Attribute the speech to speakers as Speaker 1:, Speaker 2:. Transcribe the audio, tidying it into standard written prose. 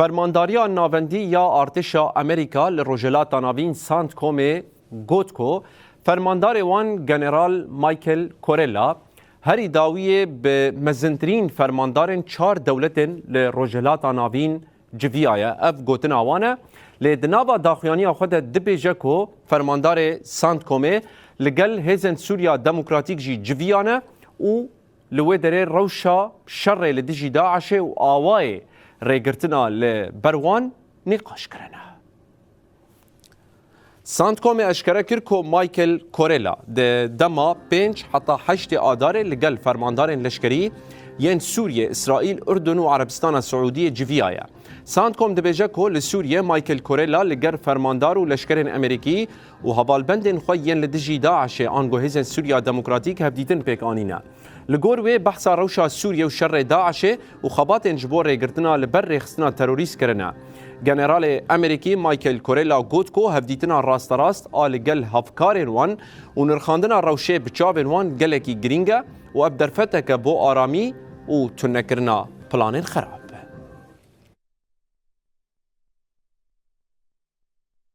Speaker 1: فرمانداریا ناوندی یا ارتشا امریکا لروجلات ناوین سانت کومه گوتکو فرماندار وان جنرال مایکل کورلا هری داویه به مزنترین فرماندارن 4 دولتن لروجلات ناوین جویایه اف گوتن آوانه لدنابا داخیانی خود دبیجه کو فرماندار سانت کومه لگل هزن سوریا دموکراتیک جی جویانه و لوی دره روشا شر لدیجی داعشه و آوای ریگرتنا لبروان نقاش کرنه. سانت کومه اشکره کرد که مایکل کورلا ده دما 5 حتی 8 آدار لگل فرماندار لشکری ین سوریه، اسرائیل، اردن و عربستان سعودی جویایه. سانت کوم دبیجه که لسوریه مایکل کورلا لگر فرماندار و لشکرین امریکی و هبالبندن خواه ین لدیجی داعشه آنگو هزن سوریا دموکراتیک هفدیتن پیک آنینه. لگور وی بحثا روشا سوریه و شر داعشه و خبات انجبور ریگرتنا لبر ریخستنا تروریست کرنه. جنرال امریکی مایکل کورلا گوتکو هفدیتنا راست راست آل گل هفکارن وان و نرخاندنا روشه بچابن وان گلکی گرینگه و ابدرفتک بو آرامی و تنکرنا پلان خراب.